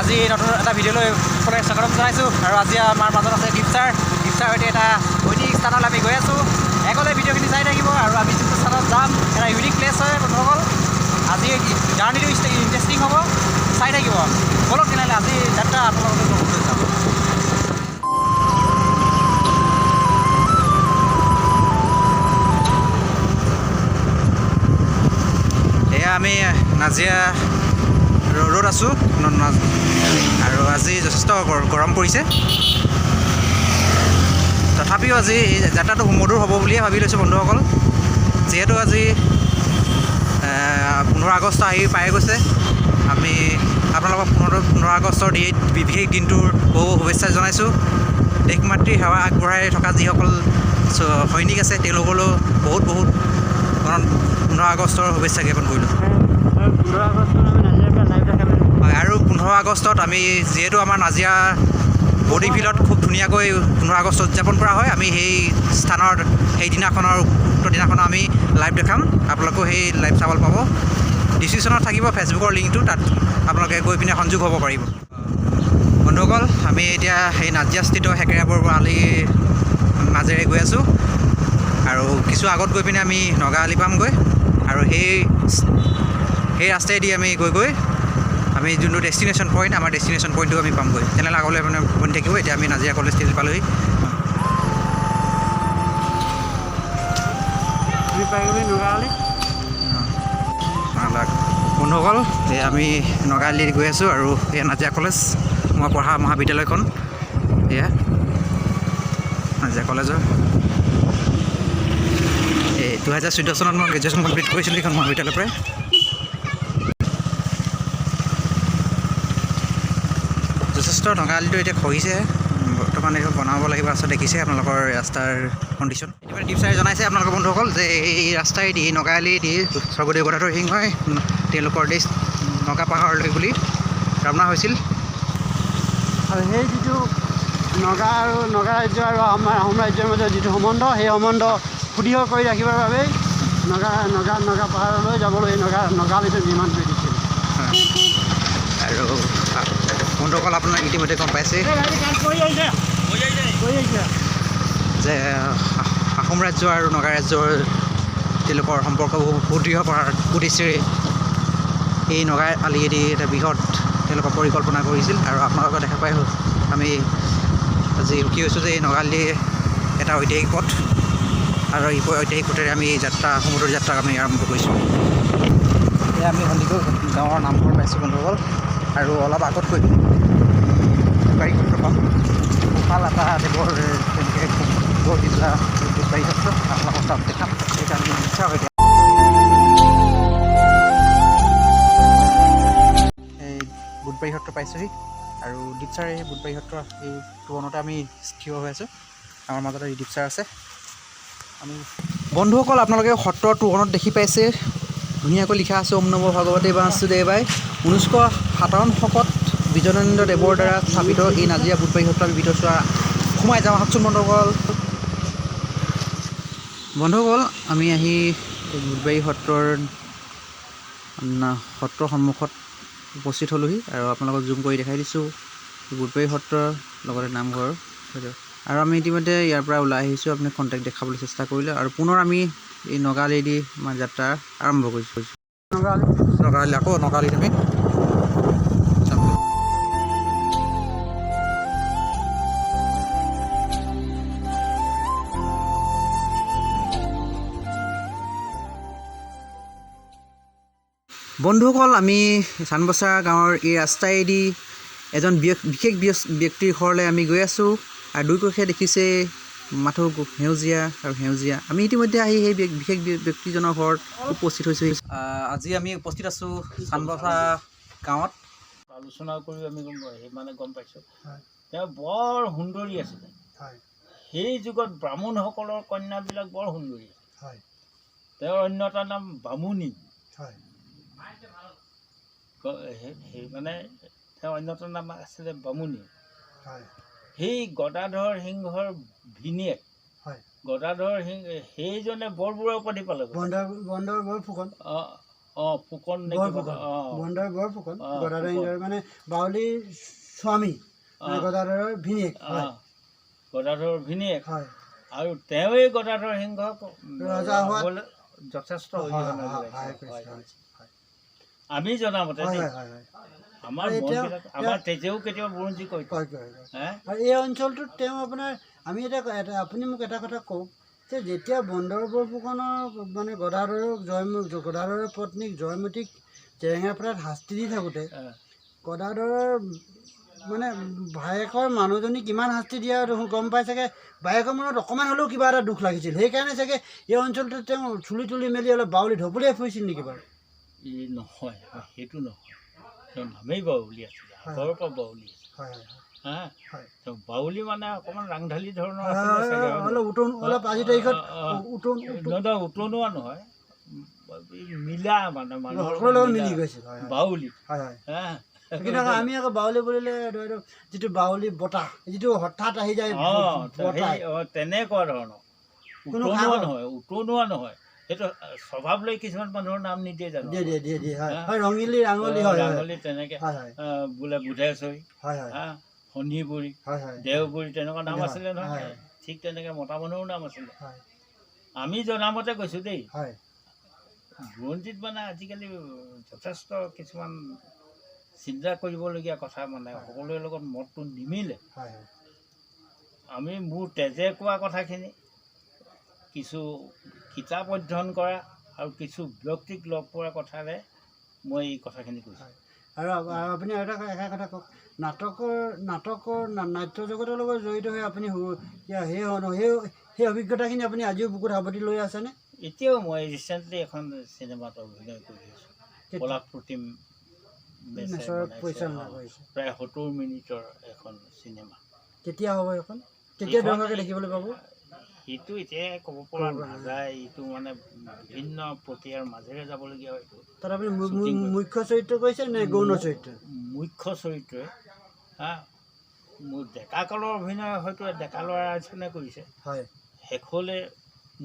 আজি নতুন এটা ভিডিঅ'লৈ সকলোকে স্বাগতম জনাইছোঁ আৰু আজি আমাৰ মাজত আছে দীপচাৰ সৈতে এটা ঐতিহাসিক স্থানলৈ আমি গৈ আছোঁ। একেলগে ভিডিঅ'খিনি চাই থাকিব আৰু আমি যিটো স্থানত যাম এটা ইউনিক প্লেচ হয় বন্ধুসকল। আজি জাৰ্ণিটো ইণ্টাৰেষ্টিং হ'ব, চাই থাকিব। বলক তেনেহ'লে আজি যাত্ৰা আপোনালোকে গ্ৰহণ কৰি যাম। এয়া আমি নাজিৰা ৰোডত আছোঁ আৰু আজি যথেষ্ট গৰম পৰিছে। তথাপিও আজি এই যাত্ৰাটো সুমধুৰ হ'ব বুলিয়ে ভাবি লৈছোঁ বন্ধুসকল। যিহেতু আজি 15 আগষ্ট আহি পাই গৈছে, আমি আপোনালোকক 15 আগষ্টৰ বিশেষ দিনটোৰ বহু শুভেচ্ছা জনাইছোঁ। দেশ মাতৃৰ সেৱা আগবঢ়াই থকা যিসকল সৈনিক আছে তেওঁলোকলৈও বহুত 15 আগষ্টৰ শুভেচ্ছা জ্ঞাপন কৰিলোঁ। হয়, আৰু 15 আগষ্টত আমি যিহেতু আমাৰ নাজিৰা বডি ফিল্ডত খুব ধুনীয়াকৈ 15 আগষ্ট উদযাপন কৰা হয়, আমি সেই স্থানৰ সেইদিনাখনৰ উক্ত দিনাখনৰ আমি লাইভ দেখাম। আপোনালোকেও সেই লাইভ চাবলৈ পাব। ডিছক্ৰিপশ্যনত থাকিব ফেচবুকৰ লিংকটো, তাত আপোনালোকে গৈ পিনে সংযোগ হ'ব পাৰিব। বন্ধুসকল, আমি এতিয়া সেই নাজিৰাস্থিত হেকেৰাবৰ আলিৰ মাজেৰে গৈ আছোঁ আৰু কিছু আগত গৈ পিনে আমি নগাআলি পামগৈ আৰু সেই ৰাস্তাইদি আমি গৈ আমি যোনটো ডেষ্টিনেশ্যন পইণ্ট, আমাৰ ডেষ্টিনেশ্যন পইণ্টটো আমি পামগৈ। তেনেহ'লে আগলৈ মানে বনি থাকিব। এতিয়া আমি নাজিৰা কলেজ ষ্টেজ পালোহি। বন্ধুসকল, এই আমি নগাআলি গৈ আছোঁ আৰু এয়া নাজিৰা কলেজ, মই পঢ়া মহাবিদ্যালয়খন। এয়া নাজিৰা কলেজৰ এই 2014 চনত মই গ্ৰেজুৱেশ্যন কমপ্লিট কৰিছিলোঁ এইখন মহাবিদ্যালয়ৰ পৰাই। যথেষ্ট নগাআলিটো এতিয়া খহিছে, বৰ্তমান এইটো বনাব লাগিব। আচলতে দেখিছে আপোনালোকৰ ৰাস্তাৰ কণ্ডিশ্যন। এতিয়া দীপচাৰে জনাইছে আপোনালোকৰ বন্ধুসকল যে এই ৰাস্তাইদি নগাআলিদি স্বৰ্গদেউ গদাধৰ সিংহই তেওঁলোকৰ দেশ নগা পাহাৰলৈ বুলি ৰাওনা হৈছিল। আৰু সেই যিটো নগা ৰাজ্য আৰু আমাৰ আহোম ৰাজ্যৰ মাজত যিটো সম্বন্ধ, সেই সম্বন্ধ সুদৃঢ় কৰি ৰাখিবৰ বাবেই নগা পাহাৰলৈ যাবলৈ নগাআলিটো নিৰ্মাণ কৰি দিছিল। আৰু বন্ধুসকল, আপোনাক ইতিমধ্যে গম পাইছে যে আহোম ৰাজ্য আৰু নগা ৰাজ্যৰ তেওঁলোকৰ সম্পৰ্ক সুদৃঢ় কৰাৰ উদ্দেশ্যেৰে এই নগাআলিয়েদি এটা বৃহৎ তেওঁলোকৰ পৰিকল্পনা কৰিছিল। আৰু আপোনালোকে দেখা পাই আমি আজি সুখী হৈছোঁ যে এই নগাআলি এটা ঐতিহাসিক পথ আৰু এই ঐতিহাসিক পথেৰে আমি সমুদ্ৰ যাত্ৰা আমি আৰম্ভ কৰিছোঁ। এয়া আমি সন্দিকৈ গাঁৱৰ নামঘৰ পাইছোঁ বন্ধুসকল, আৰু অলপ আগত গৈ বুধবাৰী সত্ৰ পাম। গোপাল এটা দেৱৰ তেনেকৈ গঢ়ি তোলা বুধবাৰী সত্ৰ আপোনালোকক তাত দেখাম। এতিয়া আমি নিশ্চয় এতিয়া এই বুধবাৰী সত্ৰ পাইছোঁহি আৰু দীপচাৰ এই বুধবাৰী সত্ৰ এই তোৰণতে আমি থিয় হৈ আছোঁ। আমাৰ মাজতে দীপচাৰ আছে। আমি বন্ধুসকল, আপোনালোকে সত্ৰৰ তোৰণত দেখি পাইছে ধুনীয়াকৈ লিখা আছে ওম নমো ভগৱতে বাসুদেৱায়। 1957 শকত বিজয়েন্দ্ৰ দেৱৰ দ্বাৰা স্থাপিত এই নাজিৰা বুধবাৰী সত্ৰ আমি ভিতৰত চোৱা সোমাই যাওঁ আহকচোন বন্ধুসকল। আমি আহি বুধবাৰী সত্ৰৰ সন্মুখত উপস্থিত হ'লোহি আৰু আপোনালোকক জুম কৰি দেখাই দিছোঁ বুধবাৰী সত্ৰৰ লগতে নামঘৰ। আৰু আমি ইতিমধ্যে ইয়াৰ পৰা ওলাই আহিছোঁ। আপুনি কণ্টেক্ট দেখাবলৈ চেষ্টা কৰিলে আৰু পুনৰ আমি এই নগাআলিয়েদি আমাৰ যাত্ৰা আৰম্ভ কৰিছোঁ। নগাআলিত আমি বন্ধুসকল, আমি চানবছা গাঁৱৰ এই ৰাস্তাইদি এজন বিশেষ ব্যক্তিৰ ঘৰলৈ আমি গৈ আছোঁ আৰু দুয়োকাষে দেখিছে মাথো সেউজীয়া আৰু সেউজীয়া। আমি ইতিমধ্যে আহি সেই বিশেষ ব্যক্তিজনৰ ঘৰত উপস্থিত হৈছোঁ। আজি আমি উপস্থিত আছোঁ চানবছা গাঁৱত। আলোচনা কৰি আমি গম পাইছোঁ তেওঁ বৰ সুন্দৰী আছিলে। সেই যুগত ব্ৰাহ্মণসকলৰ কন্যাবিলাক বৰ সুন্দৰী। তেওঁৰ অন্য এটা নাম বামুণী। তেওঁৰ অন্যতম নাম আছিলে বামুণী। সেই গদাধৰ সিংহৰ ভিনীয়েক গদাধৰ সিংহ সেইজনে বৰবৰুৱা উপাধি পালে। ফুকন নে বৰ কিবা ফুকন এটা, বন্ধৰ বৰ ফুকন গদাধৰ ফুকন। সিংহৰ মানে বাউলীৰ স্বামী মানে গদাধৰৰ ভিনীয়েক হয় গদাধৰ ভিনীয়েক হয় আৰু তেওঁৱেই গদাধৰ সিংহক ৰজা হোৱাত হ'বলৈ যথেষ্ট অৰিহণা যোগাইছে। হয়। হয় আমি জনামতে দেই, হয় হয় হয় আমাৰ আৰু এতিয়া- মনবিলাক আমাৰ তেজেও কেতিয়াবা বুৰঞ্জী কৈ কয় কয় হে আৰু এই অঞ্চলটোত তেওঁ আপোনাৰ আমি আপুনি মোক এটা কথা কওক যে যেতিয়া বন্দৰ বৰফুকনৰ মানে গদাধৰৰ পত্নীক জয়মতীক জেৰেঙাপথাৰত শাস্তি দি থাকোঁতে গদাধৰৰ মানে ভায়েকৰ মানুহজনী কিমান শাস্তি দিয়া গম পাই চাগে বায়েকৰ মনত অকণমান হ'লেও কিবা এটা দুখ লাগিছিল সেইকাৰণে চাগে এই অঞ্চলটোত তেওঁ চুলি তুলি মেলি অলপ বাউলি ঢপলিয়াই ফুৰিছিল নেকি বাৰু ই নহয়, সেইটো নহয়, তেওঁ নামেই বাউলী আছিলে, আগৰ পৰা বাউলী আছিল। হয় হয় হা হয় তেওঁ বাউলী মানে অকণমান ৰাংঢালী ধৰণৰ হয় আছিলে চাগে, অলপ আজিৰ তাৰিখত উতনোৱা নহয়, মিলা মানে সকলোৰে লগত মিলি গৈছিল হয় বাউলী। হয় হয় হা কিন্তু আমি আকৌ বাউলী বুলিলে ধৰি লওক যিটো বাউলী বতাহ যিটো হঠাৎ আহি যায় বতাহ তেনেকুৱা ধৰণৰ উতনোৱা নহয়, সেইটো স্বভাৱ লৈ কিছুমান মানুহৰ নাম নিদিয়ে জানো, দিয়ে হয় ৰঙিলী ৰাঙলী হয় ৰাঙলী তেনেকে হয় বোলে বুধেশ্বৰী, হয় হয় হা শনিবুৰী, হয় হয় দেওবুৰী তেনেকুৱা নাম হয়, আছিলে নহয়, হয়। ঠিক তেনেকে মতা মানুহৰো নাম আছিলে। হয় আমি জনামতে কৈছোঁ দেই, হয় বুৰঞ্জীত মানে আজিকালি যথেষ্ট কিছুমান চিন্তা কৰিবলগীয়া কথা, মানে সকলোৰে লগত মতটো নিমিলে। হয় আমি মোৰ তেজে কোৱা কথাখিনি, কিছু কিতাপ অধ্যয়ন কৰা আৰু কিছু ব্যক্তিক লগ পোৱাৰ কথাৰে মই এই কথাখিনি কৈছোঁ। আৰু আপুনি এটা কথা কওক নাটকৰ নাট্য জগতৰ লগত জড়িত হৈ আপুনি সেই অভিজ্ঞতাখিনি আপুনি আজিও বুকুত সাৱটি লৈ আছেনে? এতিয়াও মই ৰিচেণ্টলি এখন চিনেমাত অভিনয় কৰি আছোঁ, পলাশ প্ৰতিম পৰিচালনা কৰিছে প্ৰায় 70 মিনিটৰ এখন চিনেমা। কেতিয়া হ'ব এখন কেতিয়া দৰ্শকে দেখিবলৈ পাব? সেইটো এতিয়াই ক'ব পৰা নাযায়, এইটো মানে বিভিন্ন প্ৰক্ৰিয়াৰ মাজেৰে যাবলগীয়া হয়। তাত আপুনি মুখ্য চৰিত্ৰ কৰিছে নে গৌণ চৰিত্ৰ? মুখ্য চৰিত্ৰই হা মোৰ ডেকাকালৰ অভিনয় হয়তো ডেকা ল'ৰা এজনে কৰিছে, হয় শেষলৈ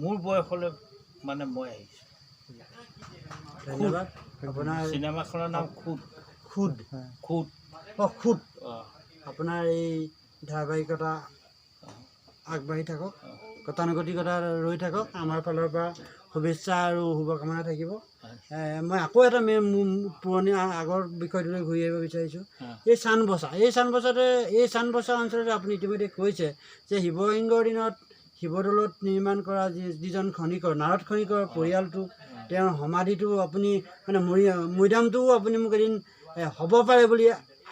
মোৰ বয়সলৈ মানে মই আহিছোঁ। ধন্যবাদ। আপোনাৰ চিনেমাখনৰ নাম খুদ। আপোনাৰ এই ধাৰাবাহিকতা আগবাঢ়ি থাকক, গতানুগতিকতা ৰৈ থাকক, আমাৰ ফালৰ পৰা শুভেচ্ছা আৰু শুভকামনা থাকিব। মই আকৌ এটা পুৰণি আগৰ বিষয়টোলৈ ঘূৰি আহিব বিচাৰিছোঁ। এই চানবছা অঞ্চলতে আপুনি ইতিমধ্যে কৈছে যে শিৱসিংহৰ দিনত শিৱদৌলত নিৰ্মাণ কৰা যিজন খনিকৰ নাৰদ খনিকৰ পৰিয়ালটো তেওঁৰ সমাধিটো আপুনি মানে মৈদামটোও আপুনি মোক এদিন হ'ব পাৰে বুলি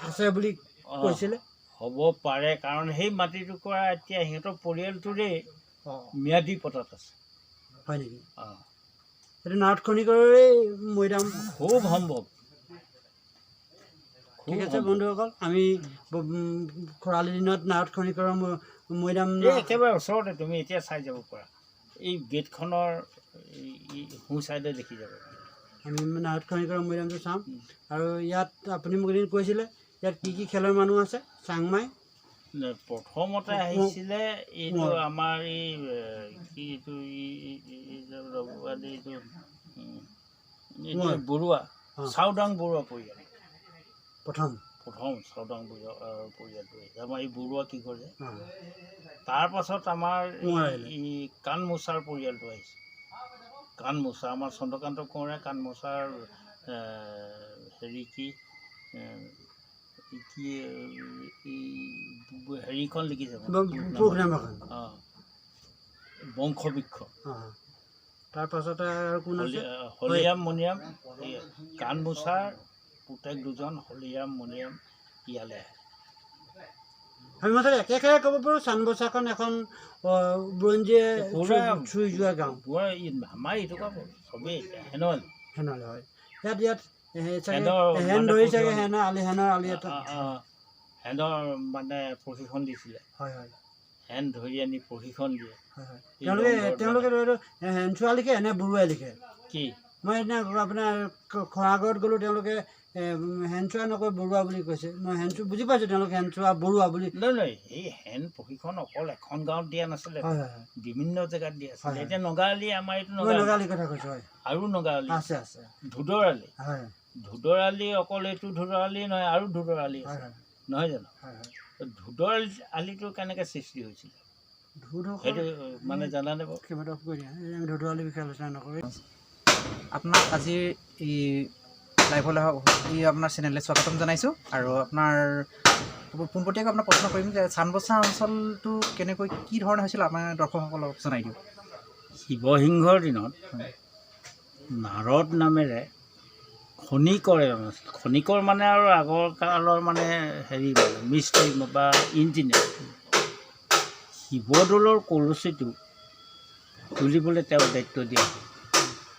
আছে বুলি কৈছিলে। হ'ব পাৰে, কাৰণ সেই মাটিটুকুৰা এতিয়া সিহঁতৰ পৰিয়ালটোৰে ম্যাদী পতাত আছে। হয় নেকি? সেইটো নাৰদ খনিকৰৰে মৈদাম খুব সম্ভৱ। ঠিক আছে বন্ধুসকল, আমি খৰালি দিনত নাৰদ খনিকৰৰ মৈদাম একেবাৰে ওচৰতে, তুমি এতিয়া চাই যাব পাৰা, এই গেটখনৰ সোঁ চাইডে দেখি যাব। আমি নাৰদ খনিকৰৰ মৈদামটো চাম। আৰু ইয়াত আপুনি মোক এদিন কৈছিলে ইয়াত কি খেলৰ মানুহ আছে? চাংমাই প্ৰথমতে আহিছিলে এইটো আমাৰ এই কি এইটো বৰুৱা চাওদাং বৰুৱা পৰিয়াল, প্ৰথম চাওদাং বৰুৱা পৰিয়ালটো আহিছে। আমাৰ এই বৰুৱা কি কৰে, তাৰপাছত আমাৰ এই কাণমোচাৰ পৰিয়ালটো আহিছে। কাণমোচা আমাৰ চন্দ্ৰকান্ত কোঁৱৰে কাণমোচাৰ হেৰি কি হেৰিখন লিখিছে বংশবৃক্ষ। তাৰপাছতে আৰু কোন আছে? হলিৰাম মণিৰাম, কাণমোচাৰ পুতেক দুজন হলিৰাম মণিৰাম ইয়ালৈ আহে। আমি মাত্ৰ একেষাৰে ক'ব পাৰোঁ চানবছাখন এখন বুৰঞ্জীয়ে চুই যোৱা গাঁও। আমাৰ এইটো চবেই হেনল হয়। ইয়াত হেন ধৰি চাগে হেনৰ আলি এটা হেনৰ মানে প্ৰশিক্ষণ দিছিলে। হয় হয়, হেন ধৰি আনি প্ৰশিক্ষণ দিয়ে। তেওঁলোকে হেন চোৱা লিখে নে বৰুৱাই লিখে? কি মই সেইদিনা আপোনাৰ খৰাগড়ত গ'লোঁ, তেওঁলোকে হেনচোৱা নকৈ বৰুৱা বুলি কৈছে। মই হেনচো বুজি পাইছোঁ তেওঁলোকে হেনচোৱা বৰুৱা বুলি। নহয় এই হেন প্ৰশিক্ষণ অকল এখন গাঁৱত দিয়া নাছিলে, হয় হয় বিভিন্ন জেগাত দিয়া আছিলে। হয়। এতিয়া নগাঁৱলী আমাৰ এইটো মই নগাঁৱলীৰ কথা কৈছোঁ। হয় আৰু নগাঁৱলী আছে আছে। ধুদৰালি হয় ধুদৰালি অকল এইটো ধুদৰালি নহয়, আৰু ধুদৰালি হয় আছে হয় নহয় জানো? হয় হয়। ধুদৰ আলিটো কেনেকৈ সৃষ্টি হৈছিল সেইটো মানে জানানে বাৰু? কেইবাটাও কৈ দিয়া, আমি ধুদৰালিৰ বিষয়ে আলোচনা নকৰোঁ। আপোনাক আজিৰ এই লাইভলৈ এই আপোনাৰ চেনেললৈ স্বাগতম জনাইছোঁ। আৰু আপোনাৰ পোনপটীয়াকৈ আপোনাক প্ৰশ্ন কৰিম যে চানবছা অঞ্চলটো কেনেকৈ কি ধৰণে হৈছিল আমাৰ দৰ্শকসকলক জনাই দিয়ক। শিৱসিংহৰ দিনত নাৰদ নামেৰে খনিকৰ এজন আছিল। খনিকৰ মানে আৰু আগৰ কালৰ মানে হেৰি মানে মিস্ত্ৰী বা ইঞ্জিনিয়াৰ। শিৱদৌলৰ কলচীটো তুলিবলৈ তেওঁ দায়িত্ব দিয়া হ'ল।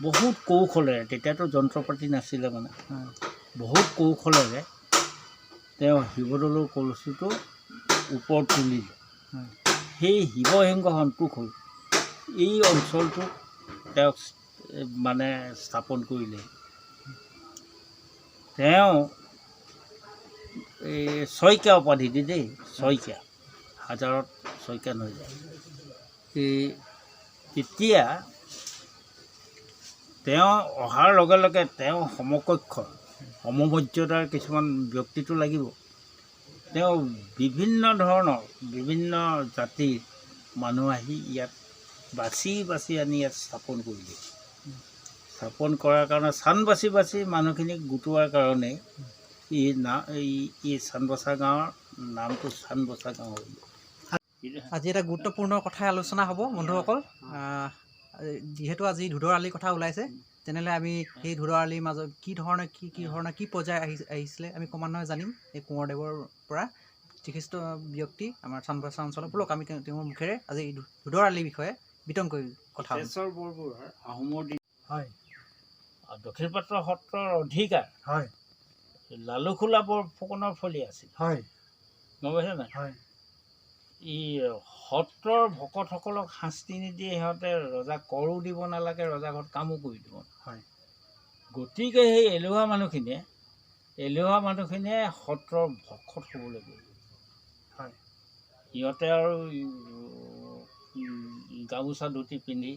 বহুত কৌশলেৰে, তেতিয়াতো যন্ত্ৰ পাতি নাছিলে মানে, বহুত কৌশলেৰে তেওঁ শিৱদৌলৰ কলচীটো ওপৰত তুলিলে। সেই শিৱসিংহ সন্তোষ হ'ল এই অঞ্চলটোত তেওঁক মানে স্থাপন কৰিলে। তেওঁ এই শইকীয়া উপাধি দি দেই, শইকীয়া হাজাৰত শইকীয়া হৈ যায়। তেতিয়া তেওঁ অহাৰ লগে লগে তেওঁ সমকক্ষ সমমৰ্যাদাৰ কিছুমান ব্যক্তিটো লাগিব। তেওঁ বিভিন্ন ধৰণৰ বিভিন্ন জাতিৰ মানুহ আহি ইয়াত বাছি বাছি আনি ইয়াত স্থাপন কৰিলে। স্থাপন কৰাৰ কাৰণে চান বাছি বাছি মানুহখিনিক গোটোৱাৰ কাৰণে এই চানবছা গাঁৱৰ নামটো চানবছা গাঁও হ'ল। আজি এটা গুৰুত্বপূৰ্ণ কথাই আলোচনা হ'ব বন্ধুসকল। যিহেতু আজি ধুদৰ আলিৰ কথা ওলাইছে, তেনেহ'লে আমি সেই ধুদৰ আলিৰ মাজত কি ধৰণে কি পৰ্যায় আহিছিলে আমি ক্ৰমান্বয়ে জানিম এই কোঁৱৰদেৱৰ পৰা। বিশিষ্ট ব্যক্তি আমাৰ চানবছা অঞ্চলৰ বলক আমি তেওঁৰ মুখেৰে আজি ধুদৰ আলিৰ বিষয়ে বিতংকৈ কথা বৰবৰুৱাৰ আহোমৰ দিন হয়। দক্ষিণপাত্ৰ সত্ৰৰ অধিকাৰ হয় লালুখোলা ফুকনৰ ফলি আছিল। হয় গম পাইছে নাই? হয় ই সত্ৰৰ ভকতসকলক শাস্তি নিদিয়ে, সিহঁতে ৰজাক কৰো দিব নালাগে, ৰজা ঘৰত কামো কৰি দিব। হয় গতিকে সেই এলেহুৱা মানুহখিনিয়ে সত্ৰৰ ভকত হ'বলৈ গ'ল। হয় সিহঁতে আৰু গামোচা ধুতি পিন্ধি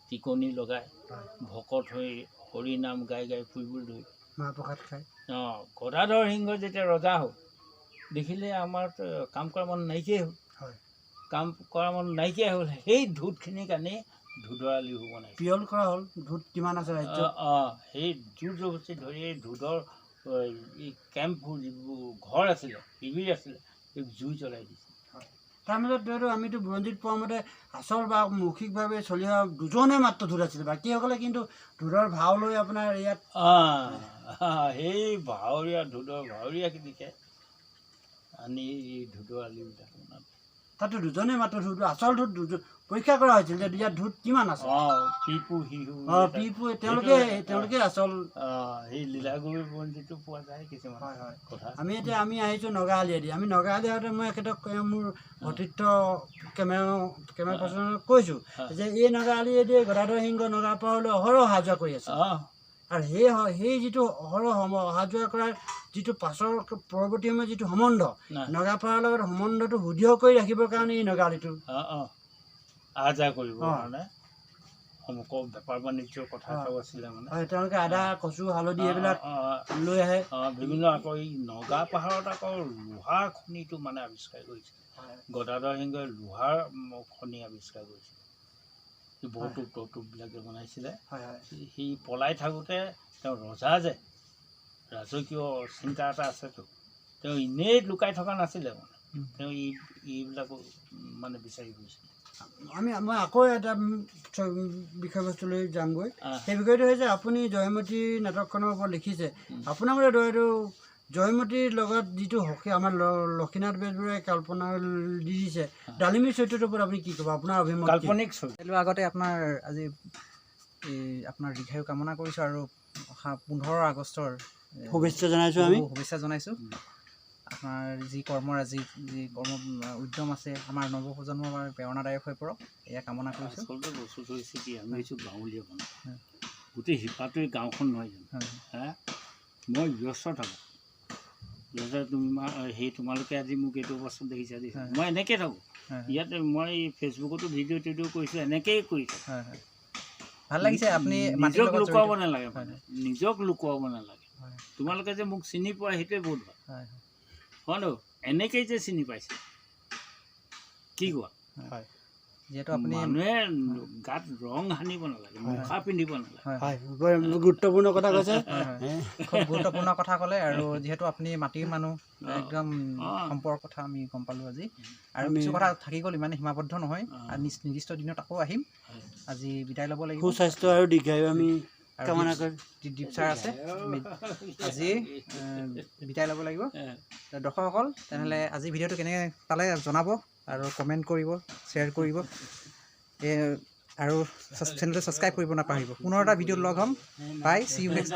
টিকনি লগাই ভকত হৈ হৰি নাম গাই গাই ফুৰিবলৈ ধৰিলে। মাহ প্ৰসাদ খায়। গদাধৰ সিংহ যেতিয়া ৰজা হ'ল, দেখিলে আমাৰ কাম কৰা মানুহ নাইকিয়াই হ'ল। কাম কৰা মানুহ নাইকিয়াই হ'ল। সেই ধূতখিনিক আনি ধুদৰ আলি বনাইছে। পিয়ল কৰা হ'ল। ধূত কিমান আছে ৰাজ্য। সেই জোৰ জবস্তি ধৰি এই ধুদৰ এই কেম্পবোৰ যিবোৰ ঘৰ আছিলে, শিবিৰ আছিলে, সেই জুই জ্বলাই দিছে। তাৰ মাজত আমিতো বুৰঞ্জীত পোৱা মতে আচল বা মৌখিকভাৱে চলি অহা দুজনে মাত্ৰ ধূত আছিলে, বাকীসকলে কিন্তু ধূদৰ ভাও লৈ আপোনাৰ ইয়াত সেই ধুদৰ ভাৱৰীয়াখিনিকে আনি ধুদৰ আলিবিলাক বনালে। তাতো দুজনে মাত্ৰ ধূত, আচল ধূত পৰীক্ষা কৰা হৈছিল যে ইয়াত ধূত কিমান আছে। পিপু শিশু তেওঁলোকে আচল সেই লীলাগুৰু বুৰঞ্জীটো পোৱা যায় কিছুমান কথা। আমি আহিছোঁ নগাঁৱলীয়েদি। আমি নগাঁৱলী আহোঁতে মই এখেতক মোৰ সতীৰ্থ কেমেৰা পাৰ্চনক কৈছোঁ যে এই নগাঁৱলীয়েদি গদাধৰ সিংহ নগাপাহাৰলৈ অহৰহ অহা যোৱা কৰি আছে। আৰু সেই যিটো অহৰহ অহা যোৱা কৰাৰ যিটো পাছৰ পৰৱৰ্তী সময়ত যিটো সম্বন্ধ, নগাপাহাৰৰ লগত সম্বন্ধটো সুদৃঢ় কৰি ৰাখিবৰ কাৰণে এই নগাঁৱলীটো অহা যোৱা কৰিবৰ কাৰণে বেপাৰ বাণিজ্যৰ কথা এটাও আছিলে মানে। তেওঁলোকে আদা, কচু, হালধি এইবিলাক লৈ আহে। বিভিন্ন আকৌ এই নগাপাহাৰত আকৌ লোহাৰ খনিটো মানে আৱিষ্কাৰ কৰিছিল। গদাধৰ সিংহই লোহাৰ খনি আৱিষ্কাৰ কৰিছিল। বৌতুকবিলাক যে বনাইছিলে, সি পলাই থাকোঁতে তেওঁ ৰজা যে ৰাজকীয় চিন্তা এটা আছেতো, তেওঁ এনেই লুকাই থকা নাছিলে মানে। তেওঁ এইবিলাকো মানে বিচাৰি ফুৰিছিল। মই আকৌ এটা বিষয়বস্তুলৈ যামগৈ। সেই বিষয়টো হৈছে আপুনি জয়মতী নাটকখনৰ ওপৰত লিখিছে। আপোনাৰ মতে এইটো জয়মতীৰ লগত যিটো আমাৰ লক্ষীনাথ বেজবৰুৱাই কল্পনা দি দিছে, ডালিমী চৰিত্ৰটোৰ ওপৰত আপুনি কি ক'ব, আপোনাৰ অভিমত? কাল্পনিক চৰিত্ৰ আগতে আপোনাৰ আজি আপোনাৰ দীৰ্ঘায়ু কামনা কৰিছোঁ আৰু 15 আগষ্টৰ শুভেচ্ছা জনাইছোঁ। আপোনাৰ যি কৰ্মৰাজি, যি কৰ্ম উদ্যম আছে, আমাৰ নৱপ্ৰজন্মৰ বাবে প্ৰেৰণাদায়ক হৈ পৰক, এয়া কামনা কৰিছোঁ। আচলতে বস্তুটো হৈছে কি, আমি হৈছোঁ গাঁৱলীয়া মানুহ, গোটেই শিপাটোৱে গাঁওখন নহয় জানো। মই ব্যস্ত থাকোঁ যাতে তোমালোকে আজি মোক এইটো অৱস্থাত দেখিছা দেখিছা মই এনেকৈ থাকোঁ ইয়াতে মই ফেচবুকতো ভিডিঅ' টিডিঅ' কৰিছোঁ এনেকৈয়ে কৰিছোঁ ভাল লাগিছে আপুনি নিজক লুকুৱাব নালাগে নিজক লুকুৱাব নালাগে তোমালোকে যে মোক চিনি পোৱা সেইটোৱে বহুত ভাল হয় ন এনেকৈয়ে যে চিনি পাইছে কি কোৱা যিহেতু আপুনি মানুহে গাত ৰং সানিব নালাগে মুখা পিন্ধিব নালাগে হয় গুৰুত্বপূৰ্ণ কথা কৈছে খুব গুৰুত্বপূৰ্ণ কথা ক'লে আৰু যিহেতু আপুনি মাটিৰ মানুহ একদম সম্পৰ্কৰ কথা আমি গম পালোঁ আজি আৰু কিছু কথা থাকি গ'ল ইমানে সীমাবদ্ধ নহয় নিৰ্দিষ্ট দিনত আকৌ আহিম আজি বিদায় ল'ব লাগিব সুস্বাস্থ্য আৰু দীৰ্ঘায়ু আমি কামনা কৰি দীপ ছাৰ আছে আজি বিদায় ল'ব লাগিব দৰ্শকসকল তেনেহ'লে আজি ভিডিঅ'টো কেনেকৈ পালে জনাব আৰু কমেণ্ট কৰিব শ্বেয়াৰ কৰিব আৰু চেনেলটো ছাবস্ক্ৰাইব কৰিব নাপাহৰিব পুনৰ এটা ভিডিঅ'ত লগ হ'ম বাই চি ইউ নেক্সট